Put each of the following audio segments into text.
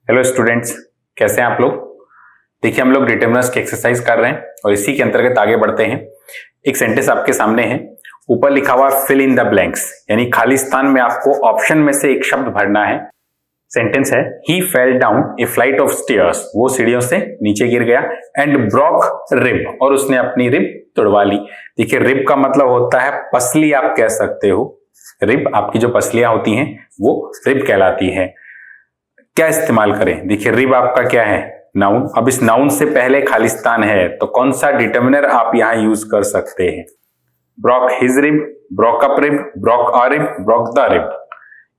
Hello students, कैसे हैं आप लोग। देखिए, हम लोग डिटरमिनर्स की एक्सरसाइज कर रहे हैं और इसी के अंतर्गत आगे बढ़ते हैं। एक सेंटेंस आपके सामने है, ऊपर लिखा हुआ फिल इन द ब्लैंक्स, यानी खाली स्थान में आपको ऑप्शन में से एक शब्द भरना है। सेंटेंस है, he fell down a flight of stairs, वो सीढ़ियों से नीचे गिर गया, एंड ब्रोक रिब, और उसने अपनी रिब तोड़वा ली। देखिए, रिब का मतलब होता है पसली, आप कह सकते हो। रिब, आपकी जो पसलियां होती हैं वो रिब कहलाती है। क्या इस्तेमाल करें, देखिए रिब आपका क्या है, नाउन। अब इस नाउन से पहले खालिस्तान है तो कौन सा डिटर्मिनर आप यहां यूज कर सकते हैं। Broke his rib, broke up rib, broke a rib, broke the rib.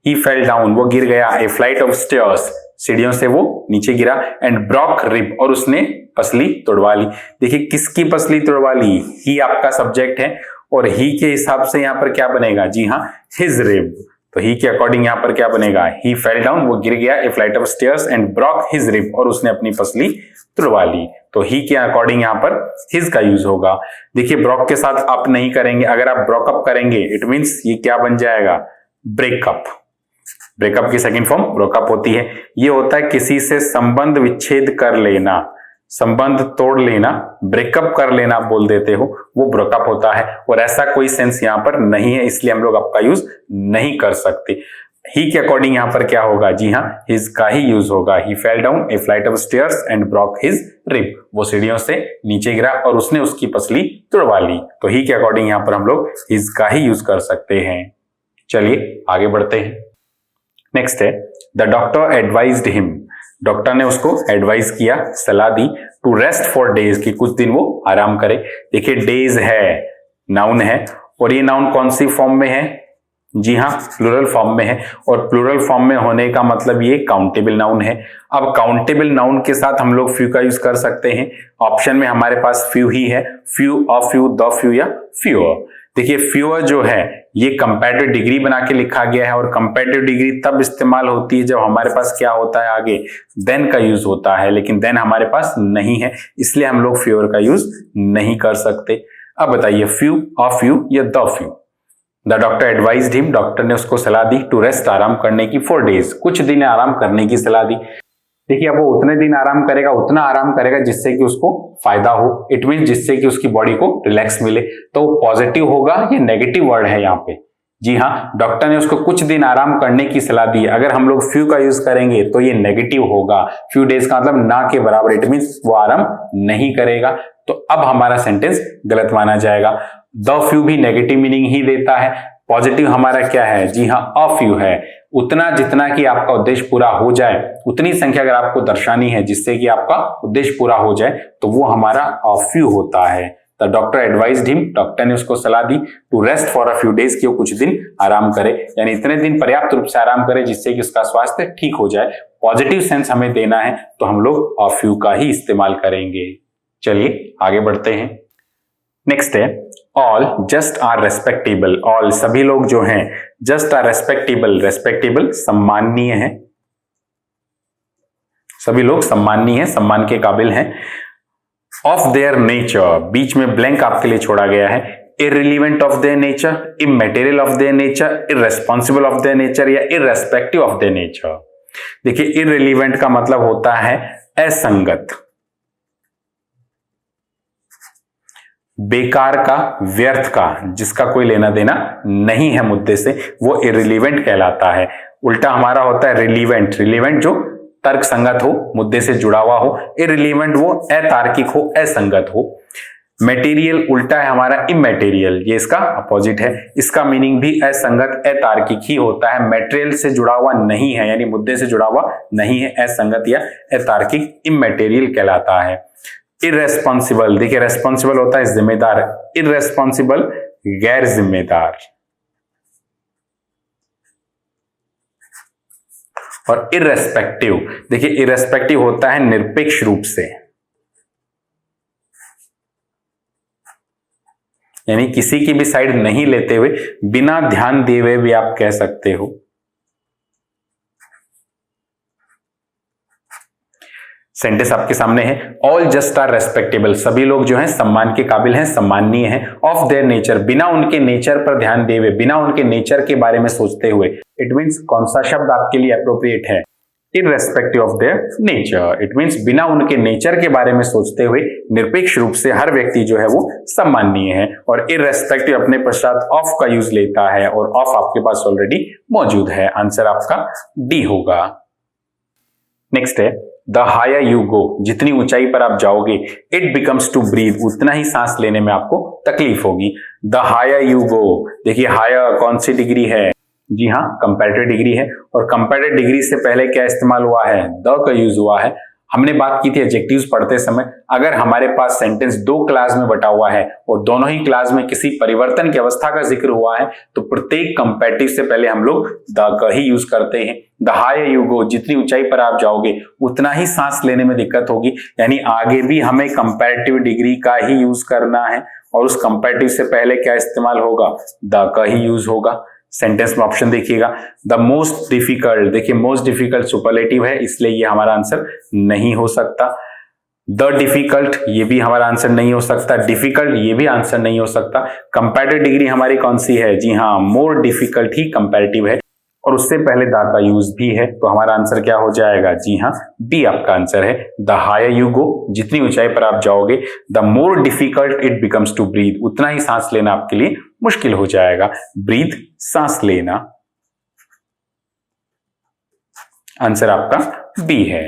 He fell down, वो गिर गया, ए फ्लाइट ऑफ स्टेयर्स, सीढ़ियों से वो नीचे गिरा, एंड ब्रोक रिब, और उसने पसली तोड़वा ली। देखिए, किसकी पसली तोड़वा ली, ही आपका सब्जेक्ट है और ही के हिसाब से यहां पर क्या बनेगा, जी हाँ, हिज रिब। तो ही के अकॉर्डिंग यहां पर क्या बनेगा, ही फेल डाउन, वो गिर गया, a flight of stairs, and broke his rib, और उसने अपनी पसली तोड़वा ली। तो ही के अकॉर्डिंग यहां पर हिज का यूज होगा। देखिए, ब्रोक के साथ अप नहीं करेंगे, अगर आप ब्रोकअप करेंगे इट मींस ये क्या बन जाएगा, ब्रेकअप। ब्रेकअप की सेकंड फॉर्म ब्रोकअप होती है। ये होता है किसी से संबंध विच्छेद कर लेना, संबंध तोड़ लेना, ब्रेकअप कर लेना आप बोल देते हो, वो ब्रेकअप होता है। और ऐसा कोई सेंस यहां पर नहीं है, इसलिए हम लोग आपका यूज नहीं कर सकते। ही के अकॉर्डिंग यहां पर क्या होगा, जी हाँ, हिज का ही यूज होगा। He fell down a flight of stairs and broke his rib, वो सीढ़ियों से नीचे गिरा और उसने उसकी पसली तोड़वा ली। तो ही के अकॉर्डिंग यहां पर हम लोग हिज का ही यूज कर सकते हैं। चलिए आगे बढ़ते हैं। नेक्स्ट है, the doctor advised him, doctor ने उसको एडवाइस किया, सलाह दी, टू रेस्ट फॉर डेज, कि कुछ दिन वो आराम करे। देखिए, डेज है, नाउन है, और ये नाउन कौन सी फॉर्म में है, जी हाँ, प्लूरल फॉर्म में है। और प्लूरल फॉर्म में होने का मतलब ये काउंटेबल नाउन है। अब काउंटेबल नाउन के साथ हम लोग फ्यू का यूज कर सकते हैं। ऑप्शन में हमारे पास फ्यू ही है, few, a few, the few या फ्यूअर। देखिए, फ्यूअर जो है ये कंपैरेटिव डिग्री बना के लिखा गया है, और कंपैरेटिव डिग्री तब इस्तेमाल होती है जब हमारे पास क्या होता है, आगे देन का यूज होता है, लेकिन देन हमारे पास नहीं है, इसलिए हम लोग फ्यूअर का यूज नहीं कर सकते। अब बताइए, फ्यू, अ फ्यू या the few. The doctor advised him, doctor ने उसको सलाह दी, टू रेस्ट, आराम करने की, फॉर डेज, कुछ दिन आराम करने की सलाह दी। देखिए, अब वो उतने दिन आराम करेगा, उतना आराम करेगा जिससे कि उसको फायदा हो, इट मीन जिससे कि उसकी बॉडी को रिलैक्स मिले। तो पॉजिटिव होगा, ये नेगेटिव वर्ड है यहाँ पे। जी हाँ, डॉक्टर ने उसको कुछ दिन आराम करने की सलाह दी। अगर हम लोग फ्यू का यूज करेंगे तो ये नेगेटिव होगा, फ्यू डेज का मतलब ना के बराबर, इट मीन वो आराम नहीं करेगा। तो अब हमारा सेंटेंस गलत माना जाएगा। द फ्यू भी नेगेटिव मीनिंग ही देता है, पॉजिटिव हमारा क्या है, जी हाँ, अ फ्यू है। उतना जितना कि आपका उद्देश्य पूरा हो जाए, उतनी संख्या अगर आपको दर्शानी है जिससे कि आपका उद्देश्य पूरा हो जाए, तो वो हमारा अ फ्यू होता है। The doctor advised him, doctor ने उसको सलाह दी, to rest for a few days, कि वो कुछ दिन आराम करे, यानी इतने दिन पर्याप्त रूप से आराम करे जिससे कि उसका स्वास्थ्य ठीक हो जाए। पॉजिटिव सेंस हमें देना है तो हम लोग अ फ्यू का ही इस्तेमाल करेंगे। चलिए आगे बढ़ते हैं। नेक्स्ट है, all just are respectable, all सभी लोग जो हैं, जस्ट आर रेस्पेक्टेबल, रेस्पेक्टेबल सम्माननीय है, सभी लोग सम्माननीय है, सम्मान के काबिल हैं। ऑफ देयर नेचर, बीच में ब्लैंक आपके लिए छोड़ा गया है। Irrelevant of their nature, इमैटेरियल of their nature, irresponsible of their nature या इररेस्पेक्टिव ऑफ देयर नेचर। देखिए, इररिलेवेंट का मतलब होता है असंगत, बेकार का, व्यर्थ का, जिसका कोई लेना देना नहीं है मुद्दे से, वो इररिलेवेंट कहलाता है। उल्टा हमारा होता है रिलीवेंट, रिलीवेंट जो तर्क संगत हो, मुद्दे से जुड़ा हुआ हो, इररिलेवेंट वो अतार्किक हो, असंगत हो। मटेरियल उल्टा है हमारा इमैटेरियल, ये इसका अपोजिट है, इसका मीनिंग भी असंगत, अतार्किक ही होता है, मटेरियल से जुड़ा हुआ नहीं है, यानी मुद्दे से जुड़ा हुआ नहीं है, असंगत या अतार्किक इमैटेरियल कहलाता है। इररेस्पॉन्सिबल, देखिए रेस्पॉन्सिबल होता है जिम्मेदार, इररेस्पॉन्सिबल गैर जिम्मेदार, और इररेस्पेक्टिव, देखिए इररेस्पेक्टिव होता है निरपेक्ष रूप से, यानी किसी की भी साइड नहीं लेते हुए, बिना ध्यान दिए हुए भी आप कह सकते हो। सेंटेंस आपके सामने है, ऑल जस्ट आर रेस्पेक्टेबल, सभी लोग जो हैं सम्मान के काबिल हैं, सम्माननीय हैं। ऑफ देयर नेचर, बिना उनके नेचर पर ध्यान दिए हुए, बिना उनके नेचर के बारे में सोचते हुए, इट मींस कौन सा शब्द आपके लिए अप्रोप्रिएट है, irrespective of their nature. It means बिना उनके नेचर के बारे में सोचते हुए निरपेक्ष रूप से हर व्यक्ति जो है वो सम्माननीय है। और इररेस्पेक्टिव अपने पश्चात ऑफ का यूज लेता है और ऑफ आपके पास ऑलरेडी मौजूद है। आंसर आपका डी होगा। नेक्स्ट है द हायर यू गो, जितनी ऊंचाई पर आप जाओगे, इट बिकम्स टू ब्रीथ, उतना ही सांस लेने में आपको तकलीफ होगी। द हायर यू गो, देखिए हायर कौन सी डिग्री है? जी हाँ, कंपैरेटिव डिग्री है। और कंपैरेटिव डिग्री से पहले क्या इस्तेमाल हुआ है? द का यूज हुआ है। हमने बात की थी एडजेक्टिव्स पढ़ते समय, अगर हमारे पास सेंटेंस दो क्लास में बटा हुआ है और दोनों ही क्लास में किसी परिवर्तन की अवस्था का जिक्र हुआ है तो प्रत्येक कंपैरेटिव से पहले हम लोग द का ही यूज करते हैं। द हायर यू गो, जितनी ऊंचाई पर आप जाओगे उतना ही सांस लेने में दिक्कत होगी, यानी आगे भी हमें कंपैरेटिव डिग्री का ही यूज करना है। और उस कंपैरेटिव से पहले क्या इस्तेमाल होगा? द का ही यूज होगा। सेंटेंस में ऑप्शन देखिएगा, द मोस्ट डिफिकल्ट, देखिए मोस्ट डिफिकल्ट सुपरलेटिव है इसलिए ये हमारा आंसर नहीं हो सकता। द डिफिकल्ट ये भी हमारा आंसर नहीं हो सकता। डिफिकल्ट ये भी आंसर नहीं हो सकता। कंपैरेटिव डिग्री हमारी कौन सी है? जी हाँ, मोर डिफिकल्ट ही कंपैरेटिव है और उससे पहले द का यूज भी है, तो हमारा आंसर क्या हो जाएगा? जी हाँ, बी आपका आंसर है। द हायर यू गो, जितनी ऊंचाई पर आप जाओगे, the more difficult it becomes to breathe, उतना ही सांस लेना आपके लिए मुश्किल हो जाएगा। ब्रीथ सांस लेना, आंसर आपका बी है।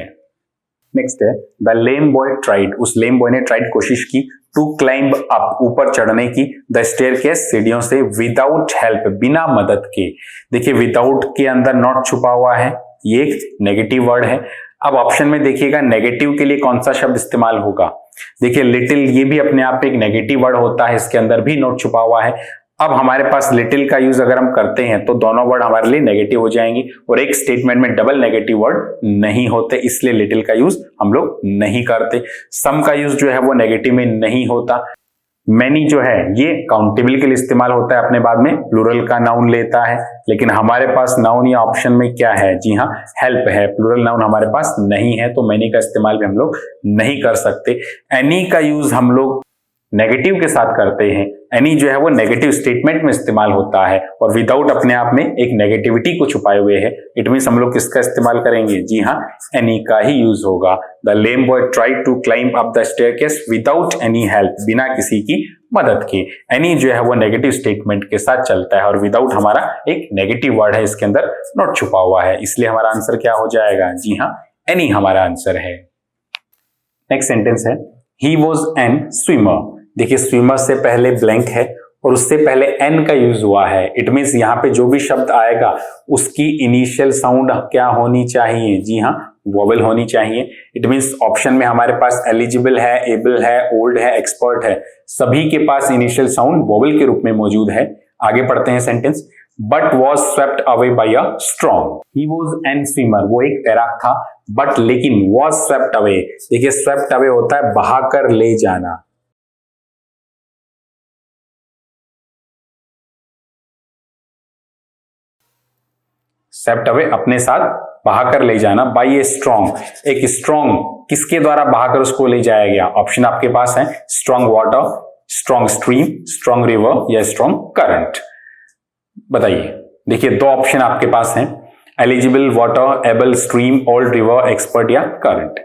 नेक्स्ट है द लेम बॉय ट्राइड, उस लेम बॉय ने ट्राइड कोशिश की टू क्लाइंब अप, ऊपर चढ़ने की, द स्टेयरकेस, सीढ़ियों से, विदाउट हेल्प, बिना मदद के। देखिए विदाउट के अंदर नॉट छुपा हुआ है, ये एक नेगेटिव वर्ड है। अब ऑप्शन में देखिएगा नेगेटिव के लिए कौन सा शब्द इस्तेमाल होगा? देखिए लिटिल ये भी अपने आप में एक नेगेटिव वर्ड होता है, इसके अंदर भी नॉट छुपा हुआ है। अब हमारे पास लिटिल का यूज अगर हम करते हैं तो दोनों वर्ड हमारे लिए नेगेटिव हो जाएंगे और एक स्टेटमेंट में डबल नेगेटिव वर्ड नहीं होते, इसलिए लिटिल का यूज हम लोग नहीं करते। सम का यूज जो है वो नेगेटिव में नहीं होता। मैनी जो है ये काउंटेबल के लिए इस्तेमाल होता है, अपने बाद में प्लूरल का नाउन लेता है, लेकिन हमारे पास नाउन या ऑप्शन में क्या है? जी हाँ, हेल्प है, प्लूरल नाउन हमारे पास नहीं है, तो मैनी का इस्तेमाल भी हम लोग नहीं कर सकते। एनी का यूज हम लोग नेगेटिव के साथ करते हैं। एनी जो है वो नेगेटिव स्टेटमेंट में इस्तेमाल होता है और विदाउट अपने आप में एक नेगेटिविटी को छुपाए हुए है। इट मींस हम लोग किसका इस्तेमाल करेंगे? जी हाँ, एनी का ही यूज होगा। The lame boy tried to climb up the staircase without any help, बिना किसी की मदद के। एनी जो है वो नेगेटिव स्टेटमेंट के साथ चलता है और विदाउट हमारा एक नेगेटिव वर्ड है, इसके अंदर नॉट छुपा हुआ है, इसलिए हमारा आंसर क्या हो जाएगा? जी हाँ, एनी हमारा आंसर है। नेक्स्ट सेंटेंस है ही वॉज एन स्विमर। देखिए स्विमर से पहले ब्लैंक है और उससे पहले एन का यूज हुआ है। इट मींस यहाँ पे जो भी शब्द आएगा उसकी इनिशियल साउंड क्या होनी चाहिए? जी हाँ, वोवेल होनी चाहिए। इट मींस ऑप्शन में हमारे पास एलिजिबल है, एबल है, ओल्ड है, एक्सपर्ट है, सभी के पास इनिशियल साउंड वोवेल के रूप में मौजूद है। आगे पढ़ते हैं sentence. But was swept away by a storm. He was an swimmer, वो एक तैराक था, बट लेकिन वॉज स्वेप्ट अवे, देखिए स्वेप्ट अवे होता है बहाकर ले जाना। स्वेप्ट अवे अपने साथ बहाकर ले जाना, बाय ए स्ट्रॉन्ग, एक स्ट्रॉन्ग किसके द्वारा बहाकर उसको ले जाया गया? ऑप्शन आपके पास है strong water, strong stream, strong river या स्ट्रॉन्ग करंट। बताइए, देखिए दो ऑप्शन आपके पास हैं, eligible water, able stream, old river, expert या करंट।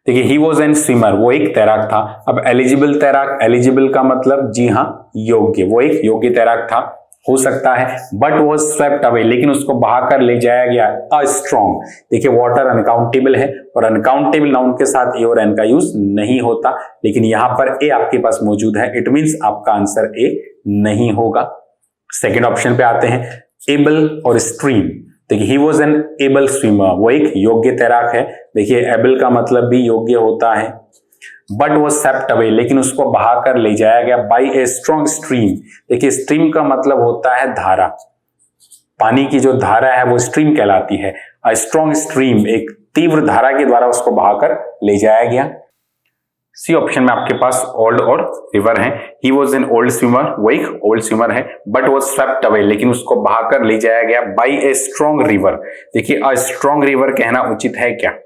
देखिए ही वॉज एन स्विमर, वो एक तैराक था। अब एलिजिबल तैराक, एलिजिबल का मतलब जी हाँ योग्य, वो एक योग्य तैराक था, हो सकता है। बट वो स्वेप्ट अवे, लेकिन उसको बहाकर ले जाया गया अ स्ट्रॉन्ग। देखिए वाटर अनकाउंटेबल है और अनकाउंटेबल नाउन के साथ ए और एन का यूज नहीं होता, लेकिन यहां पर ए आपके पास मौजूद है, इट मींस आपका आंसर ए नहीं होगा। सेकेंड ऑप्शन पे आते हैं, एबल और स्ट्रीम। देखिए he was an able swimmer, वो एक योग्य तैराक है। देखिए एबल का मतलब भी योग्य होता है। बट वो स्वेप्ट अवे, लेकिन उसको बहाकर ले जाया गया बाय ए स्ट्रॉन्ग स्ट्रीम। देखिए स्ट्रीम का मतलब होता है धारा, पानी की जो धारा है वो स्ट्रीम कहलाती है। अ स्ट्रॉन्ग स्ट्रीम, एक तीव्र धारा के द्वारा उसको बहाकर ले जाया गया। सी ऑप्शन में आपके पास ओल्ड और रिवर है। He was an old swimmer, वो एक ओल्ड स्विमर है। बट वो स्वेप्ट अवे, लेकिन उसको बहाकर ले जाया गया बाय ए स्ट्रॉन्ग रिवर। देखिए अ स्ट्रॉन्ग रिवर कहना उचित है क्या?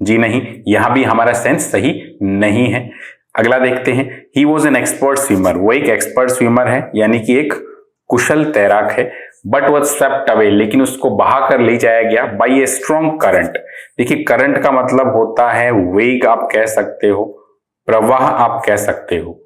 जी नहीं, यहां भी हमारा सेंस सही नहीं है। अगला देखते हैं, he was an expert swimmer, वो एक एक्सपर्ट स्विमर है, यानी कि एक कुशल तैराक है। बट वॉज स्वेप्ट अवे, लेकिन उसको बहाकर ले जाया गया बाई ए स्ट्रॉन्ग करंट। देखिए करंट का मतलब होता है वेग आप कह सकते हो, प्रवाह आप कह सकते हो।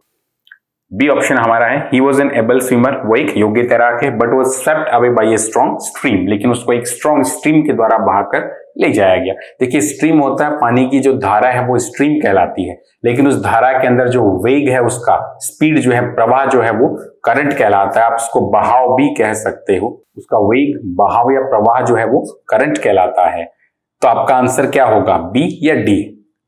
बी ऑप्शन हमारा है, he was an able swimmer, वो एक योग्य तैराक है, but was swept away by a strong stream, लेकिन उसको एक स्ट्रॉन्ग स्ट्रीम के द्वारा बहाकर ले जाया गया। देखिए स्ट्रीम होता है पानी की जो धारा है वो स्ट्रीम कहलाती है, लेकिन उस धारा के अंदर जो वेग है उसका स्पीड जो है, प्रवाह जो है वो करंट कहलाता है। आप उसको बहाव भी कह सकते हो, उसका वेग बहाव या प्रवाह जो है वो करंट कहलाता है। तो आपका आंसर क्या होगा, बी या डी?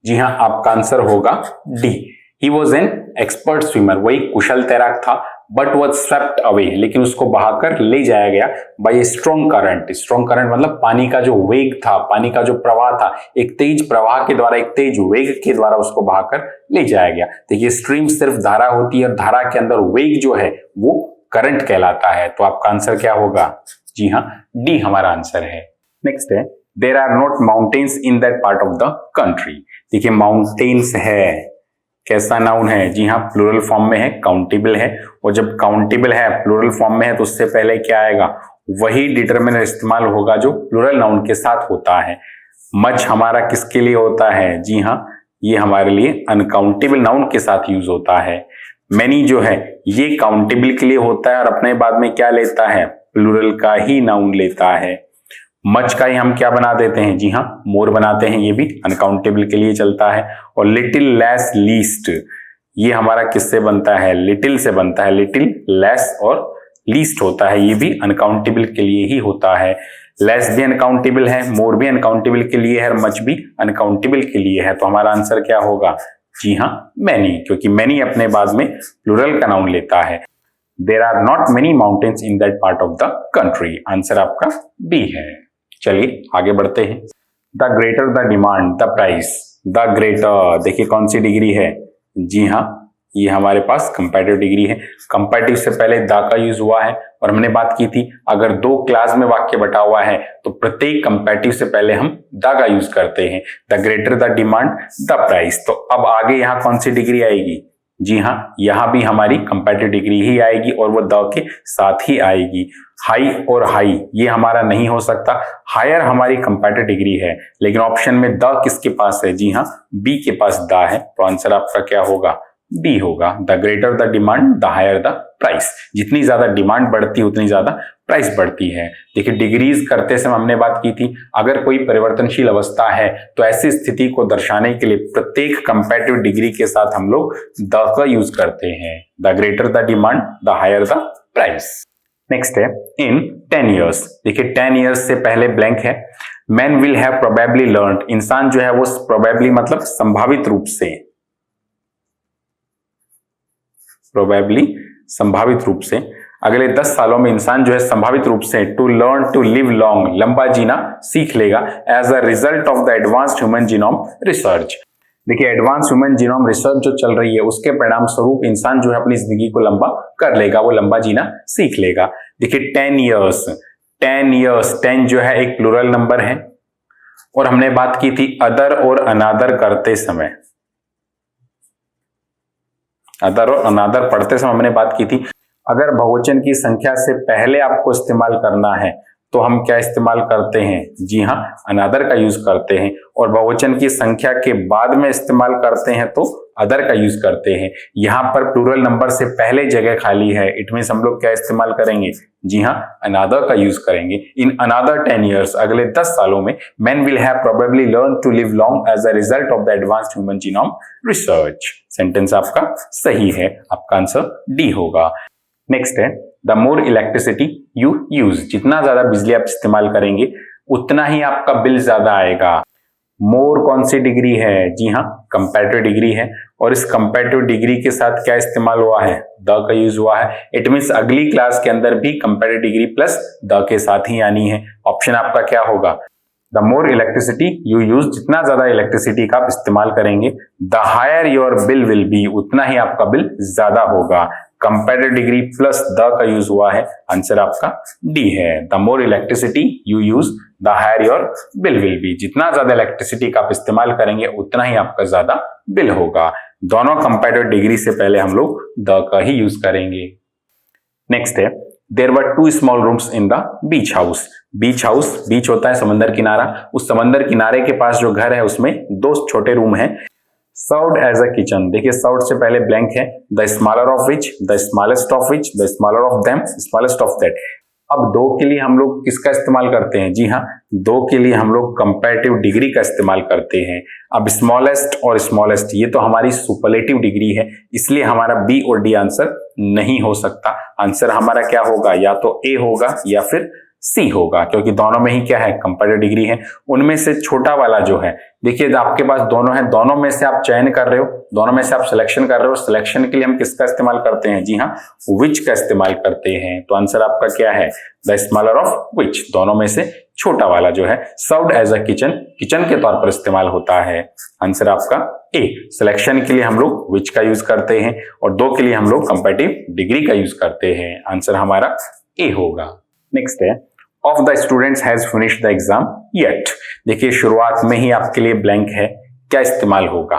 जी हाँ, आपका आंसर होगा D. He was an expert swimmer, वो एक कुशल तैराक था, बट वॉज स्वेप्ट अवे, लेकिन उसको बहाकर ले जाया गया by a strong current. Strong current मतलब पानी का जो वेग था, पानी का जो प्रवाह था, एक तेज प्रवाह के द्वारा, एक तेज वेग के द्वारा उसको बहाकर ले जाया गया। देखिए स्ट्रीम सिर्फ धारा होती है और धारा के अंदर वेग जो है वो करंट कहलाता है। तो आपका आंसर क्या होगा? जी हाँ, डी हमारा आंसर है। नेक्स्ट है, there are not mountains in that part of the country. देखिए माउंटेन्स है, कैसा नाउन है? जी हाँ, प्लूरल फॉर्म में है, काउंटेबल है, और जब काउंटेबल है, प्लूरल फॉर्म में है, तो उससे पहले क्या आएगा? वही डिटरमिनर इस्तेमाल होगा जो प्लूरल नाउन के साथ होता है। मच हमारा किसके लिए होता है? जी हाँ, ये हमारे लिए अनकाउंटेबल नाउन के साथ यूज होता है। मैनी जो है ये काउंटेबल के लिए होता है और अपने बाद में क्या लेता है? प्लूरल का ही नाउन लेता है। मच का ही हम क्या बना देते हैं? जी हाँ, मोर बनाते हैं, ये भी अनकाउंटेबल के लिए चलता है। और लिटिल, लेस, लीस्ट, ये हमारा किससे बनता है? लिटिल से बनता है। लिटिल, लेस और लीस्ट होता है, ये भी अनकाउंटेबल के लिए ही होता है। लेस भी अनकाउंटेबल है, मोर भी अनकाउंटेबल के लिए है और मच भी अनकाउंटेबल के लिए है। तो हमारा आंसर क्या होगा? जी हाँ, मैनी, क्योंकि मैनी अपने बाद में प्लूरल का नाउन लेता है। There are not many mountains in that part of the country, answer आपका बी है। चलिए आगे बढ़ते हैं। The greater the demand the price, the greater, देखिए कौन सी डिग्री है? जी हाँ, ये हमारे पास कंपैरेटिव डिग्री है। कंपैरेटिव से पहले द का यूज हुआ है और हमने बात की थी अगर दो क्लास में वाक्य बटा हुआ है तो प्रत्येक कंपैरेटिव से पहले हम द का यूज करते हैं। The greater the demand the price. तो अब आगे यहाँ कौन सी डिग्री आएगी? जी हाँ, यहां भी हमारी कंपैरेटिव डिग्री ही आएगी और वो द के साथ ही आएगी। हाई और हाई ये हमारा नहीं हो सकता, हायर हमारी कंपैरेटिव डिग्री है, लेकिन ऑप्शन में द किसके पास है? जी हाँ, बी के पास द है। तो आंसर आपका क्या होगा? बी होगा। The greater the demand the higher the price. जितनी ज्यादा डिमांड बढ़ती है उतनी ज्यादा प्राइस बढ़ती है। देखिए डिग्रीज करते समय हमने बात की थी अगर कोई परिवर्तनशील अवस्था है तो ऐसी स्थिति को दर्शाने के लिए प्रत्येक कंपैरेटिव डिग्री के साथ हम लोग द का यूज करते हैं। The greater the demand the higher the price. Next है, इन 10 ईयर्स। देखिए 10 ईयर्स से पहले ब्लैंक है। Man will have probably learned, इंसान जो है वो प्रोबेबली मतलब संभावित रूप से, प्रोबेबली संभावित रूप से, अगले 10 सालों में इंसान जो है संभावित रूप से to learn to live long, लंबा जीना सीख लेगा as a result of the advanced human genome research. देखिए एडवांस ह्यूमन जीनोम रिसर्च जो चल रही है उसके परिणाम स्वरूप इंसान जो है अपनी जिंदगी को लंबा कर लेगा, वो लंबा जीना सीख लेगा। देखिए 10 ईयर्स, 10 ईयर्स, 10 जो है एक प्लूरल नंबर है और हमने बात की थी अदर और अनादर करते समय, अदर और अनादर पढ़ते समय हमने बात की थी अगर बहुवचन की संख्या से पहले आपको इस्तेमाल करना है तो हम क्या इस्तेमाल करते हैं? जी हाँ, अनादर का यूज करते हैं। और बहुवचन की संख्या के बाद में इस्तेमाल करते हैं तो अदर का यूज करते हैं। यहाँ पर प्लूरल नंबर से पहले जगह खाली है, इट मींस हम लोग क्या इस्तेमाल करेंगे? जी हाँ, अनादर का यूज करेंगे। इन अनादर 10 ईयर्स, अगले 10 सालों में man will have probably learn to live long as a result of the advanced human genome research. Sentence आपका सही है, आपका आंसर डी होगा। नेक्स्ट है, the more electricity you use, जितना ज्यादा बिजली आप इस्तेमाल करेंगे उतना ही आपका बिल ज्यादा आएगा। मोर कौन सी डिग्री है? जी हाँ, कंपैरेटिव डिग्री है और इस कंपैरेटिव डिग्री के साथ क्या इस्तेमाल हुआ है? द का यूज हुआ है। इट मींस अगली क्लास के अंदर भी कंपैरेटिव डिग्री प्लस द के साथ ही आनी है। ऑप्शन आपका क्या होगा? The more electricity you use, जितना ज्यादा इलेक्ट्रिसिटी का आप इस्तेमाल करेंगे the higher your bill will be, उतना ही आपका बिल ज्यादा होगा। कंपैरेटिव डिग्री प्लस द का यूज हुआ है, आंसर आपका डी है। The more electricity you use the higher your bill will be, जितना ज्यादा इलेक्ट्रिसिटी का आप इस्तेमाल करेंगे उतना ही आपका ज्यादा बिल होगा। दोनों कंपैरेटिव डिग्री से पहले हम लोग द का ही यूज करेंगे। नेक्स्ट है, there were 2 small rooms in the beach house. Beach house, beach होता है समंदर किनारा, उस समंदर किनारे के पास जो घर है उसमें 2 छोटे रूम हैं। सर्व्ड एज अ किचन, देखिए सर्व्ड से पहले ब्लैंक है, the smaller of which, the smallest of which, the smaller of them, smallest of that. अब 2 के लिए हम लोग किसका इस्तेमाल करते हैं? जी हाँ, 2 के लिए हम लोग कंपैरेटिव डिग्री का इस्तेमाल करते हैं। अब स्मॉलेस्ट और स्मॉलेस्ट ये तो हमारी सुपरलेटिव डिग्री है, इसलिए हमारा बी और डी आंसर नहीं हो सकता। आंसर हमारा क्या होगा? या तो ए होगा या फिर सी होगा, क्योंकि दोनों में ही क्या है? कंपैरेटिव डिग्री है। उनमें से छोटा वाला जो है, देखिए आपके पास दोनों है, दोनों में से आप चयन कर रहे हो, दोनों में से आप सिलेक्शन कर रहे हो। सिलेक्शन के लिए हम किसका इस्तेमाल करते हैं? जी हाँ, विच का इस्तेमाल करते हैं। तो आंसर आपका क्या है? द स्मॉलर ऑफ विच, दोनों में से छोटा वाला जो है served as a kitchen, kitchen के तौर पर इस्तेमाल होता है। आंसर आपका ए। सिलेक्शन के लिए हम लोग विच का यूज करते हैं और 2 के लिए हम लोग कंपैरेटिव डिग्री का यूज करते हैं। आंसर हमारा ए होगा। नेक्स्ट है of the students has finished the exam yet. देखिए शुरुआत में ही आपके लिए ब्लैंक है, क्या इस्तेमाल होगा?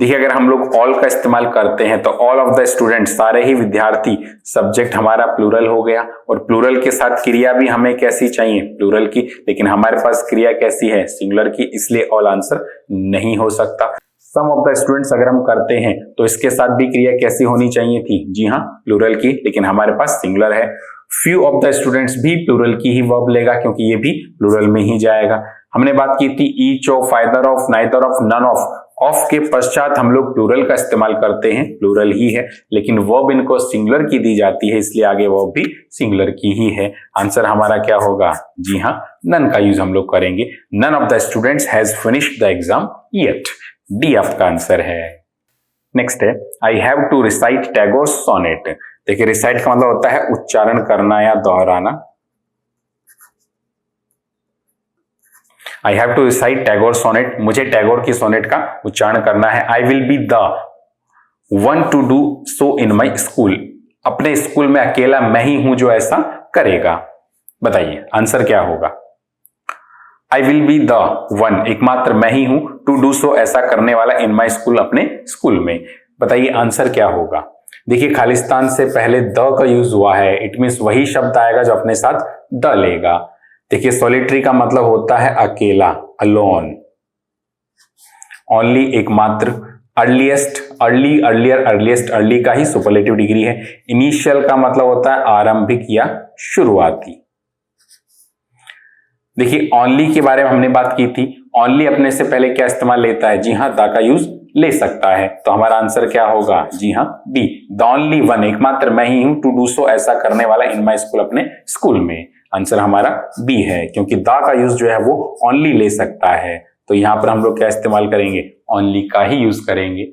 देखिए अगर हम लोग ऑल का इस्तेमाल करते हैं तो ऑल ऑफ द स्टूडेंट्स, सारे ही विद्यार्थी, सब्जेक्ट हमारा प्लूरल हो गया और प्लूरल के साथ क्रिया भी हमें कैसी चाहिए? प्लूरल की, लेकिन हमारे पास क्रिया कैसी है? सिंगुलर की, इसलिए ऑल आंसर नहीं हो सकता। सम ऑफ द स्टूडेंट्स अगर हम करते हैं तो इसके साथ भी क्रिया कैसी होनी चाहिए थी? जी हाँ, प्लूरल की, लेकिन हमारे पास सिंगुलर है। फ्यू ऑफ द स्टूडेंट्स भी प्लूरल की ही वर्ब लेगा, क्योंकि ये भी प्लूरल में ही जाएगा। हमने बात की थी each of, either of, neither of, none of. Of के पश्चात हम लोग प्लूरल का इस्तेमाल करते हैं, प्लूरल ही है, लेकिन वर्ब इनको सिंगुलर की दी जाती है, इसलिए आगे वर्ब भी सिंगुलर की ही है। आंसर हमारा क्या होगा? जी हाँ, नन का यूज हम लोग करेंगे। None of the students has finished the exam yet, D आपका आंसर है। नेक्स्ट है I have to recite Tagore's sonnet. देखिए रिसाइट का मतलब होता है उच्चारण करना या दोहराना। I have to recite Tagore sonnet, मुझे टैगोर की सोनेट का उच्चारण करना है। I will be the one to do so in my school, अपने स्कूल में अकेला मैं ही हूं जो ऐसा करेगा। बताइए आंसर क्या होगा? आई विल बी द वन, एकमात्र मैं ही हूं, टू डू सो ऐसा करने वाला, इन माई स्कूल अपने स्कूल में। बताइए आंसर क्या होगा? देखिए खालिस्तान से पहले द का यूज हुआ है, इट मीन्स वही शब्द आएगा जो अपने साथ द लेगा। देखिए सॉलिटरी का मतलब होता है अकेला, अलोन। ओनली एकमात्र, earliest, early, earlier, earliest, early का ही सुपरलेटिव डिग्री है। इनिशियल का मतलब होता है आरंभिक या शुरुआती। देखिए ओनली के बारे में हमने बात की थी, ओनली अपने से पहले क्या इस्तेमाल लेता है? जी हाँ, द का यूज ले सकता है। तो हमारा आंसर क्या होगा? जी हाँ, बी, द ओनली वन, एकमात्र मैं ही हूं, टू डू सो ऐसा करने वाला, इन माई स्कूल अपने स्कूल में। आंसर हमारा बी है, क्योंकि द का यूज जो है वो ओनली ले सकता है। तो यहां पर हम लोग क्या इस्तेमाल करेंगे? ओनली का ही यूज करेंगे।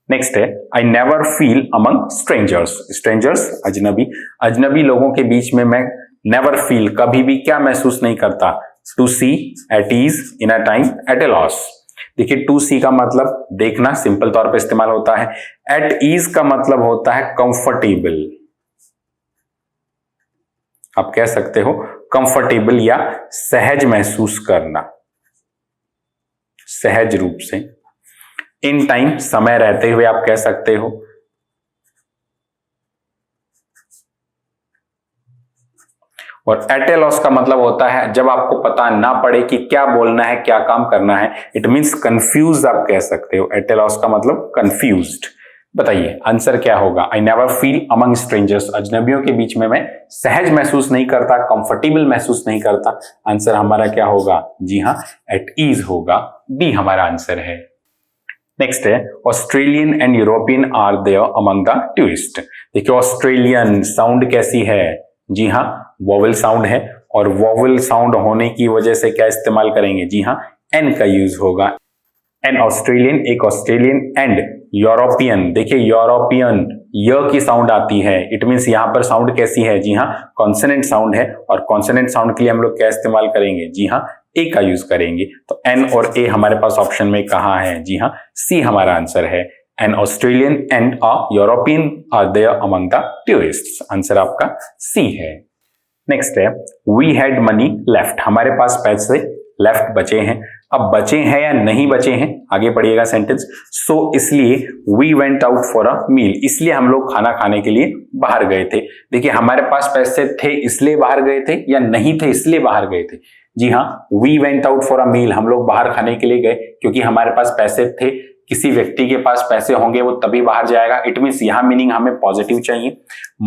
नेक्स्ट है आई never feel among strangers. Strangers अजनबी, अजनबी लोगों के बीच में मैं नेवर फील, कभी भी क्या महसूस नहीं करता? To see, at ease, in a time, at a loss. देखिए टू सी का मतलब देखना, सिंपल तौर पे इस्तेमाल होता है। एट ईज का मतलब होता है कंफर्टेबल, आप कह सकते हो कंफर्टेबल या सहज महसूस करना, सहज रूप से। इन टाइम, समय रहते हुए आप कह सकते हो। और एट ए लॉस का मतलब होता है जब आपको पता ना पड़े कि क्या बोलना है, क्या काम करना है। इट मीन्स कंफ्यूज आप कह सकते हो। एट ए लॉस का मतलब कंफ्यूज्ड। बताइए आंसर क्या होगा? I never feel among strangers, अजनबियों के बीच में मैं सहज महसूस नहीं करता, कंफर्टेबल महसूस नहीं करता। आंसर हमारा क्या होगा? जी हाँ, एट ईज होगा, बी हमारा आंसर है। नेक्स्ट है Australian and European are there among the tourist. देखिए ऑस्ट्रेलियन साउंड कैसी है? जी हाँ, वोवेल साउंड है, और वोवेल साउंड होने की वजह से क्या इस्तेमाल करेंगे? जी हाँ, एन का यूज होगा। एन ऑस्ट्रेलियन, एक ऑस्ट्रेलियन, एंड यूरोपियन। देखिए यूरोपियन य की साउंड आती है, इट मीन्स यहां पर साउंड कैसी है? जी हाँ, कॉन्सोनेंट साउंड है, और कॉन्सोनेंट साउंड के लिए हम लोग क्या इस्तेमाल करेंगे? जी हाँ, ए का यूज करेंगे। तो एन और ए हमारे पास ऑप्शन में कहां है? जी हाँ, सी हमारा आंसर है। An Australian and a European are there among the tourists. Answer आपका सी है। नेक्स्ट है वी हैड मनी लेफ्ट, हमारे पास पैसे लेफ्ट बचे हैं। अब बचे हैं या नहीं बचे हैं, आगे पढ़िएगा सेंटेंस। सो इसलिए we went out for a meal, इसलिए हम लोग खाना खाने के लिए बाहर गए थे। देखिए हमारे पास पैसे थे इसलिए बाहर गए थे या नहीं थे इसलिए बाहर गए थे। जी हाँ, we went out for a meal, हम लोग बाहर खाने के लिए गए क्योंकि हमारे पास पैसे थे। किसी व्यक्ति के पास पैसे होंगे वो तभी बाहर जाएगा। इट मीन्स यहां मीनिंग हमें पॉजिटिव चाहिए।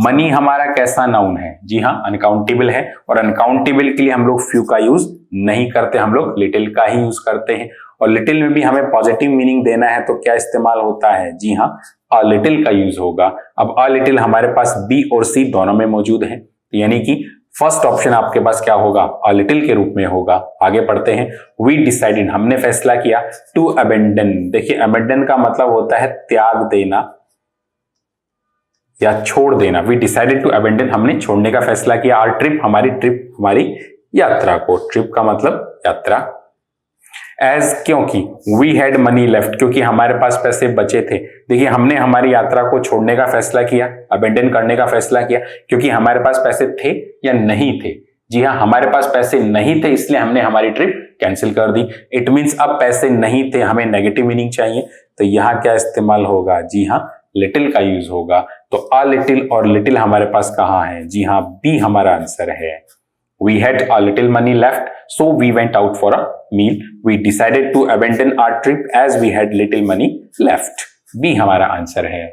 मनी हमारा कैसा नाउन है? जी हाँ, अनकाउंटेबल है, और अनकाउंटेबल के लिए हम लोग फ्यू का यूज नहीं करते, हम लोग लिटिल का ही यूज करते हैं। और लिटिल में भी हमें पॉजिटिव मीनिंग देना है तो क्या इस्तेमाल होता है? जी हाँ, अ लिटिल का यूज होगा। अब अ लिटिल हमारे पास बी और सी दोनों में मौजूद है, यानी कि फर्स्ट ऑप्शन आपके पास क्या होगा? अ लिटिल के रूप में होगा। आगे पढ़ते हैं। वी डिसाइडेड, हमने फैसला किया। टू अबेंडन, देखिए अबेंडन का मतलब होता है त्याग देना या छोड़ देना। वी डिसाइडेड टू अबेंडन, हमने छोड़ने का फैसला किया। आर ट्रिप, हमारी यात्रा को। ट्रिप का मतलब यात्रा। एज, क्योंकि। वी हैड मनी लेफ्ट, क्योंकि हमारे पास पैसे बचे थे। देखिए हमने हमारी यात्रा को छोड़ने का फैसला किया, अबेंडन करने का फैसला किया क्योंकि हमारे पास पैसे थे या नहीं थे? जी हाँ, हमारे पास पैसे नहीं थे इसलिए हमने हमारी ट्रिप कैंसिल कर दी। इट मीन्स अब पैसे नहीं थे, हमें नेगेटिव मीनिंग चाहिए, तो यहाँ क्या इस्तेमाल होगा? जी हाँ, लिटिल का यूज होगा। तो अ लिटिल और लिटिल हमारे पास कहाँ है? जी हाँ, बी हमारा आंसर है। We had a little money left, so we went out for a meal. We decided to abandon our trip as we had little money left. B हमारा answer है।